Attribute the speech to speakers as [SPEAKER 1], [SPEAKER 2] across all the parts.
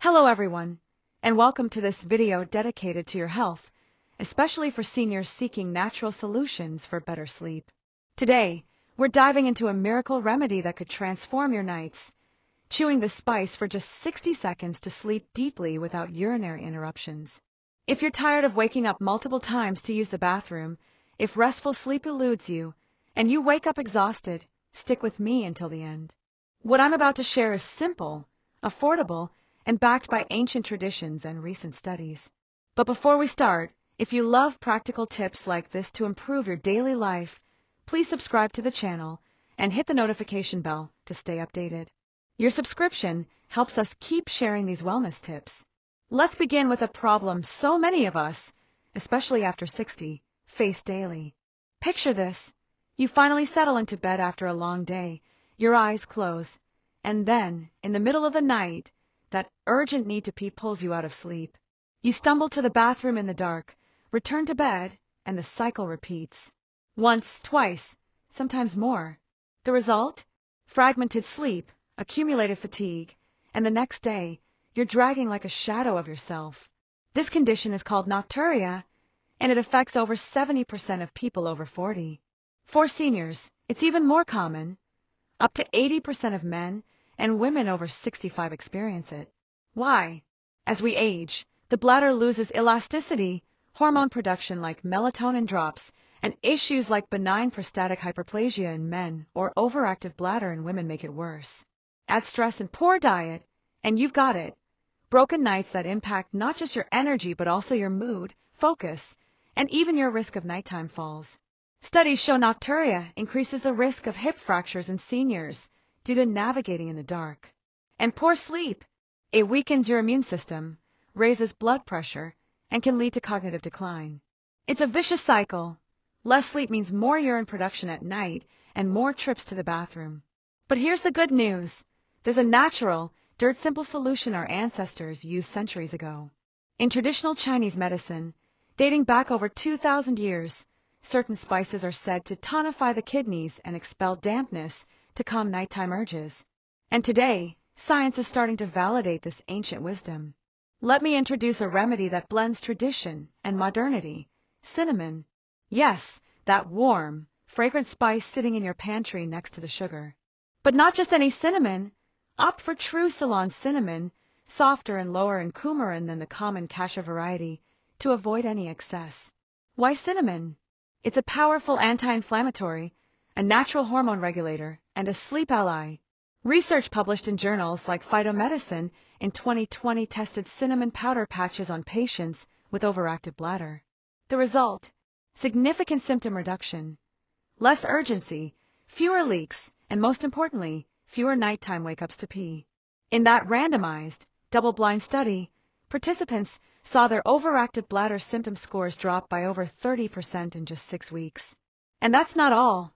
[SPEAKER 1] Hello everyone, and welcome to this video dedicated to your health, especially for seniors seeking natural solutions for better sleep. Today, we're diving into a miracle remedy that could transform your nights, chewing the spice for just 60 seconds to sleep deeply without urinary interruptions. If you're tired of waking up multiple times to use the bathroom, if restful sleep eludes you, and you wake up exhausted, stick with me until the end. What I'm about to share is simple, affordable, and backed by ancient traditions and recent studies. But before we start, if you love practical tips like this to improve your daily life, please subscribe to the channel and hit the notification bell to stay updated. Your subscription helps us keep sharing these wellness tips. Let's begin with a problem so many of us, especially after 60, face daily. Picture this. You finally settle into bed after a long day, your eyes close, and then, in the middle of the night, that urgent need to pee pulls you out of sleep. You stumble to the bathroom in the dark, return to bed, and the cycle repeats. Once, twice, sometimes more. The result? Fragmented sleep, accumulated fatigue, and the next day, you're dragging like a shadow of yourself. This condition is called Nocturia, and it affects over 70% of people over 40. For seniors, it's even more common. Up to 80% of men and women over 65 experience it. Why? As we age, the bladder loses elasticity, hormone production like melatonin drops, and issues like benign prostatic hyperplasia in men or overactive bladder in women make it worse. Add stress and poor diet, and you've got it. Broken nights that impact not just your energy but also your mood, focus, and even your risk of nighttime falls. Studies show Nocturia increases the risk of hip fractures in seniors due to navigating in the dark. And poor sleep. It weakens your immune system, raises blood pressure, and can lead to cognitive decline. It's a vicious cycle. Less sleep means more urine production at night and more trips to the bathroom. But here's the good news. There's a natural, dirt-simple solution our ancestors used centuries ago. In traditional Chinese medicine, dating back over 2,000 years, certain spices are said to tonify the kidneys and expel dampness to calm nighttime urges. And today, science is starting to validate this ancient wisdom. Let me introduce a remedy that blends tradition and modernity: cinnamon. Yes, that warm, fragrant spice sitting in your pantry next to the sugar. But not just any cinnamon. Opt for true Ceylon cinnamon, softer and lower in coumarin than the common cassia variety, to avoid any excess. Why cinnamon? It's a powerful anti-inflammatory, a natural hormone regulator, and a sleep ally. Research published in journals like Phytomedicine in 2020 tested cinnamon powder patches on patients with overactive bladder. The result? Significant symptom reduction, less urgency, fewer leaks, and most importantly, fewer nighttime wake-ups to pee. In that randomized, double-blind study, participants saw their overactive bladder symptom scores drop by over 30% in just 6 weeks. And that's not all.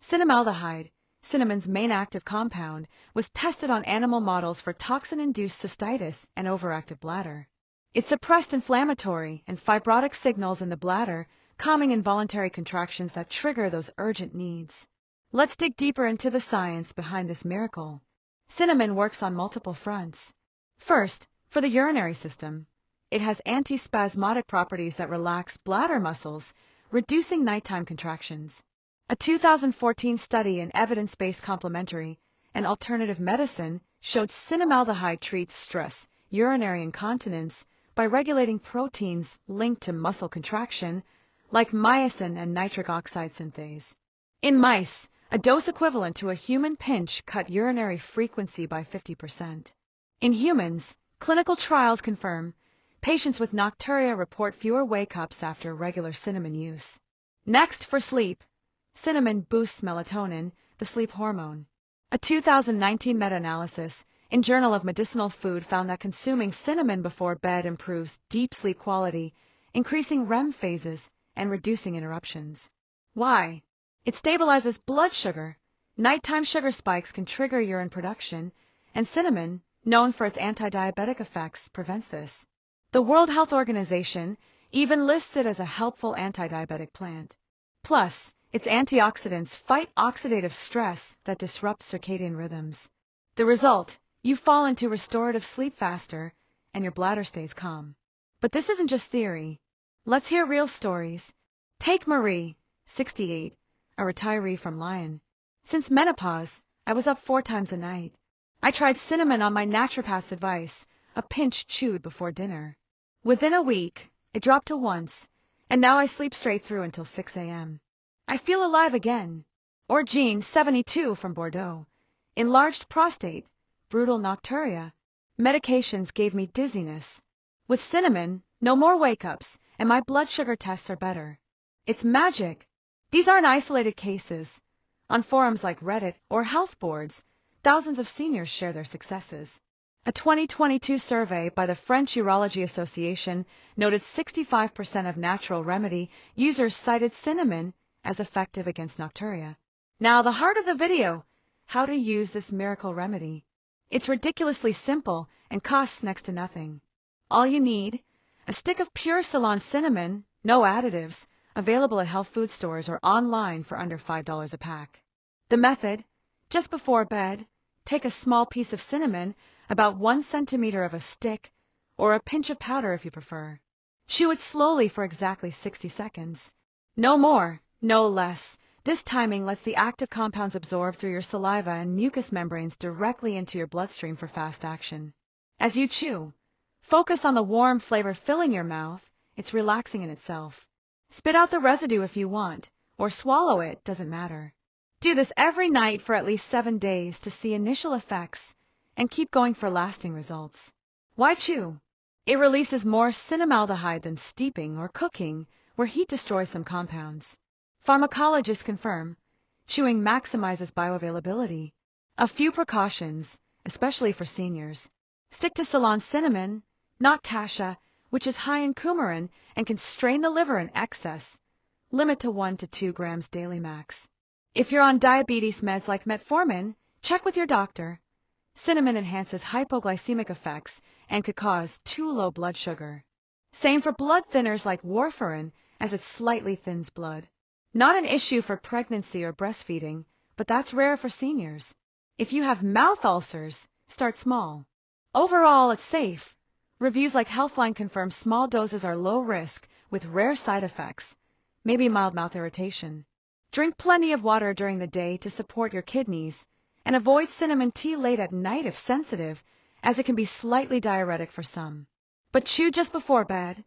[SPEAKER 1] Cinnamaldehyde, cinnamon's main active compound, was tested on animal models for toxin-induced cystitis and overactive bladder. It suppressed inflammatory and fibrotic signals in the bladder, calming involuntary contractions that trigger those urgent needs. Let's dig deeper into the science behind this miracle. Cinnamon works on multiple fronts. First, for the urinary system. It has antispasmodic properties that relax bladder muscles, reducing nighttime contractions. A 2014 study in evidence-based complementary and alternative medicine showed cinnamaldehyde treats stress, urinary incontinence, by regulating proteins linked to muscle contraction, like myosin and nitric oxide synthase. In mice, a dose equivalent to a human pinch cut urinary frequency by 50%. In humans, clinical trials confirm patients with Nocturia report fewer wake-ups after regular cinnamon use. Next, for sleep. Cinnamon boosts melatonin, the sleep hormone. A 2019 meta-analysis in Journal of Medicinal Food found that consuming cinnamon before bed improves deep sleep quality, increasing REM phases and reducing interruptions. Why? It stabilizes blood sugar. Nighttime sugar spikes can trigger urine production, and cinnamon, known for its anti-diabetic effects, prevents this. The World Health Organization even lists it as a helpful anti-diabetic plant. Plus, its antioxidants fight oxidative stress that disrupts circadian rhythms. The result? You fall into restorative sleep faster, and your bladder stays calm. But this isn't just theory. Let's hear real stories. Take Marie, 68, a retiree from Lyon. Since menopause, I was up 4 times a night. I tried cinnamon on my naturopath's advice, a pinch chewed before dinner. Within a week, it dropped to once, and now I sleep straight through until 6 a.m. I feel alive again. Or Jean, 72, from Bordeaux. Enlarged prostate, brutal nocturia. Medications gave me dizziness. With cinnamon, no more wake-ups, and my blood sugar tests are better. It's magic. These aren't isolated cases. On forums like Reddit or health boards, thousands of seniors share their successes. A 2022 survey by the French Urology Association noted 65% of natural remedy users cited cinnamon as effective against nocturia. Now, the heart of the video: how to use this miracle remedy. It's ridiculously simple and costs next to nothing. All you need: a stick of pure Ceylon cinnamon, no additives, available at health food stores or online for under $5 a pack. The method: just before bed, take a small piece of cinnamon, about 1 centimeter of a stick, or a pinch of powder if you prefer. Chew it slowly for exactly 60 seconds. No more, no less. This timing lets the active compounds absorb through your saliva and mucous membranes directly into your bloodstream for fast action. As you chew, focus on the warm flavor filling your mouth. It's relaxing in itself. Spit out the residue if you want, or swallow it, doesn't matter. Do this every night for at least 7 days to see initial effects, and keep going for lasting results. Why chew? It releases more cinnamaldehyde than steeping or cooking, where heat destroys some compounds. Pharmacologists confirm chewing maximizes bioavailability. A few precautions, especially for seniors. Stick to Ceylon cinnamon, not cassia, which is high in coumarin and can strain the liver in excess. Limit to 1 to 2 grams daily max. If you're on diabetes meds like metformin, check with your doctor. Cinnamon enhances hypoglycemic effects and could cause too low blood sugar. Same for blood thinners like warfarin, as it slightly thins blood. Not an issue for pregnancy or breastfeeding, but that's rare for seniors. If you have mouth ulcers, start small. Overall, it's safe. Reviews like Healthline confirm small doses are low risk with rare side effects, maybe mild mouth irritation. Drink plenty of water during the day to support your kidneys, and avoid cinnamon tea late at night if sensitive, as it can be slightly diuretic for some. But chew just before bed.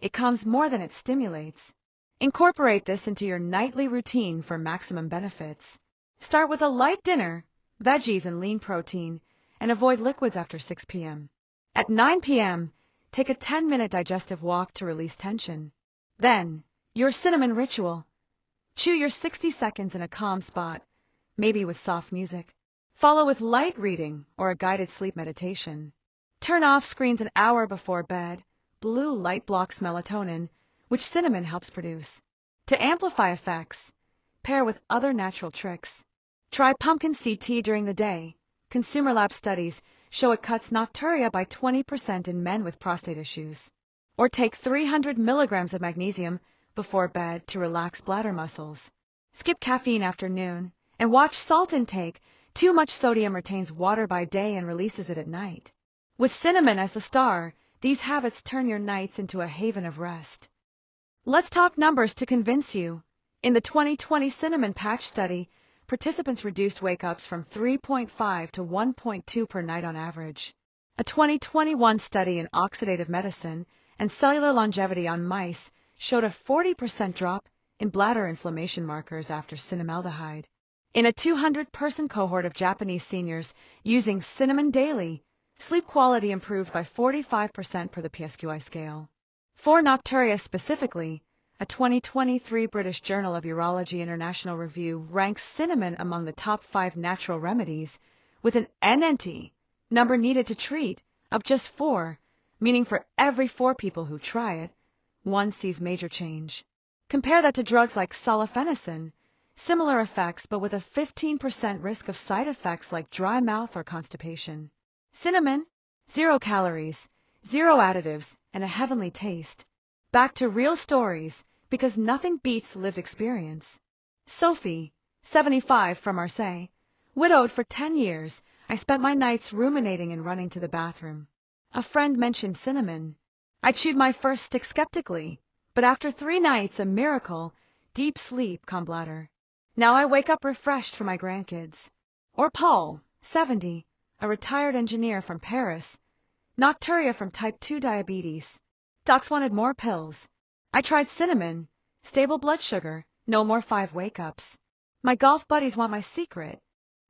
[SPEAKER 1] It calms more than it stimulates. Incorporate this into your nightly routine for maximum benefits. Start with a light dinner, veggies and lean protein, and avoid liquids after 6 p.m. At 9 p.m., take a 10-minute digestive walk to release tension. Then, your cinnamon ritual. Chew your 60 seconds in a calm spot, maybe with soft music. Follow with light reading or a guided sleep meditation. Turn off screens an hour before bed. Blue light blocks melatonin, which cinnamon helps produce. To amplify effects, pair with other natural tricks. Try pumpkin seed tea during the day. Consumer lab studies show it cuts nocturia by 20% in men with prostate issues. Or take 300 milligrams of magnesium before bed to relax bladder muscles. Skip caffeine after noon, and watch salt intake. Too much sodium retains water by day and releases it at night. With cinnamon as the star, these habits turn your nights into a haven of rest. Let's talk numbers to convince you. In the 2020 cinnamon patch study, participants reduced wake-ups from 3.5 to 1.2 per night on average. A 2021 study in oxidative medicine and cellular longevity on mice showed a 40% drop in bladder inflammation markers after cinnamaldehyde. In a 200-person cohort of Japanese seniors using cinnamon daily, sleep quality improved by 45% per the PSQI scale. For nocturia specifically, a 2023 British Journal of Urology International Review ranks cinnamon among the top 5 natural remedies, with an NNT, number needed to treat, of just 4, meaning for every 4 people who try it, 1 sees major change. Compare that to drugs like sulfenacin, similar effects but with a 15% risk of side effects like dry mouth or constipation. Cinnamon, 0 calories, 0 additives, and a heavenly taste. Back to real stories, because nothing beats lived experience. Sophie, 75, from Marseille, widowed for 10 years, I spent my nights ruminating and running to the bathroom. A friend mentioned cinnamon. I chewed my first stick skeptically, but after 3 nights, a miracle, deep sleep, calm bladder. Now I wake up refreshed for my grandkids. Or Paul, 70, a retired engineer from Paris. Nocturia from type 2 diabetes. Docs wanted more pills. I tried cinnamon, stable blood sugar, no more 5 wake-ups. My golf buddies want my secret.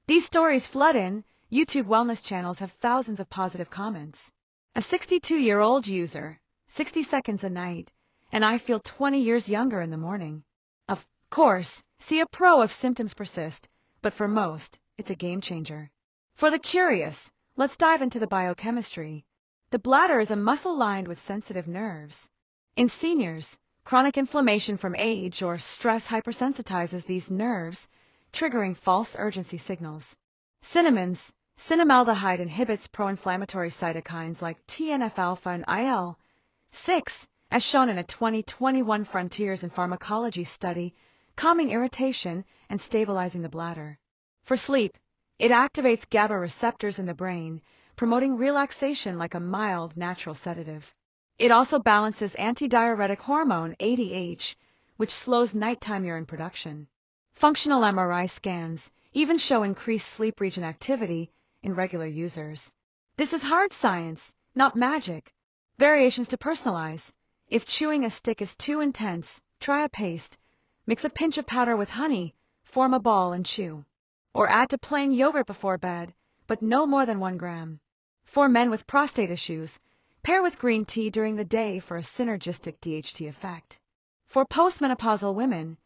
[SPEAKER 1] These stories flood in. YouTube wellness channels have thousands of positive comments. A 62-year-old user, 60 seconds a night, and I feel 20 years younger in the morning. Of course, see a pro if symptoms persist, but for most, it's a game changer. For the curious, let's dive into the biochemistry. The bladder is a muscle lined with sensitive nerves. In seniors, chronic inflammation from age or stress hypersensitizes these nerves, triggering false urgency signals. Cinnamon's cinnamaldehyde inhibits pro-inflammatory cytokines like TNF-alpha and IL-6, as shown in a 2021 Frontiers in Pharmacology study, calming irritation and stabilizing the bladder. For sleep, it activates GABA receptors in the brain, promoting relaxation like a mild, natural sedative. It also balances antidiuretic hormone ADH, which slows nighttime urine production. Functional MRI scans even show increased sleep region activity in regular users. This is hard science, not magic. Variations to personalize. If chewing a stick is too intense, try a paste. Mix a pinch of powder with honey, form a ball and chew. Or add to plain yogurt before bed, but no more than 1 gram. For men with prostate issues, pair with green tea during the day for a synergistic DHT effect. For postmenopausal women,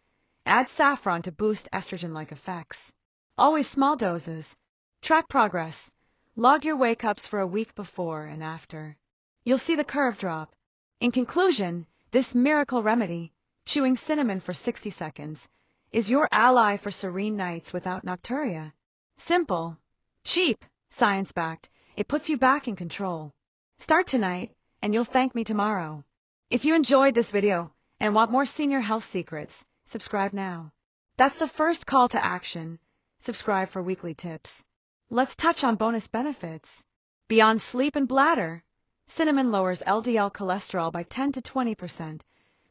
[SPEAKER 1] add saffron to boost estrogen-like effects. Always small doses. Track progress. Log your wake-ups for a week before and after. You'll see the curve drop. In conclusion, this miracle remedy, chewing cinnamon for 60 seconds, is your ally for serene nights without nocturia. Simple, cheap, science-backed. It puts you back in control. Start tonight, and you'll thank me tomorrow. If you enjoyed this video and want more senior health secrets, subscribe now. That's the first call to action. Subscribe for weekly tips. Let's touch on bonus benefits. Beyond sleep and bladder, cinnamon lowers LDL cholesterol by 10 to 20%,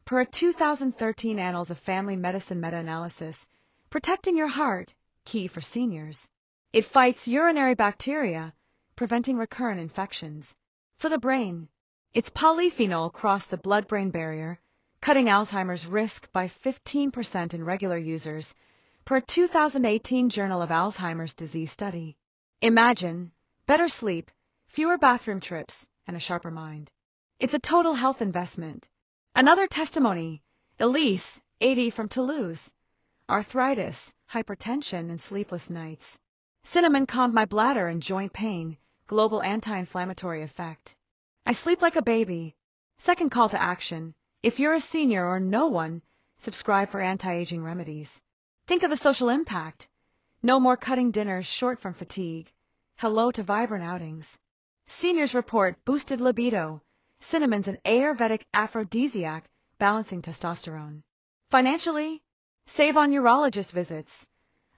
[SPEAKER 1] per a 2013 Annals of Family Medicine meta-analysis, protecting your heart, key for seniors. It fights urinary bacteria, preventing recurrent infections. For the brain, its polyphenol cross the blood-brain barrier, cutting Alzheimer's risk by 15% in regular users, per a 2018 Journal of Alzheimer's Disease study. Imagine better sleep, fewer bathroom trips, and a sharper mind. It's a total health investment. Another testimony, Elise, 80, from Toulouse. Arthritis, hypertension, and sleepless nights. Cinnamon calmed my bladder and joint pain, global anti-inflammatory effect. I sleep like a baby. Second call to action. If you're a senior or no one, subscribe for anti-aging remedies. Think of the social impact. No more cutting dinners short from fatigue. Hello to vibrant outings. Seniors report boosted libido. Cinnamon's an Ayurvedic aphrodisiac, balancing testosterone. Financially, save on urologist visits.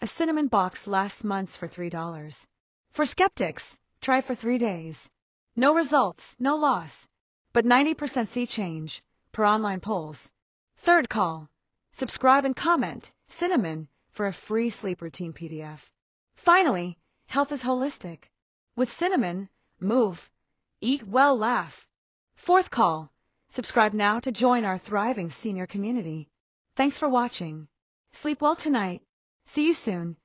[SPEAKER 1] A cinnamon box lasts months for $3. For skeptics, try for 3 days. No results, no loss, but 90% sea change, per online polls. Third call. Subscribe and comment, cinnamon, for a free sleep routine PDF. Finally, health is holistic. With cinnamon, move, eat well, laugh. Fourth call. Subscribe now to join our thriving senior community. Thanks for watching. Sleep well tonight. See you soon.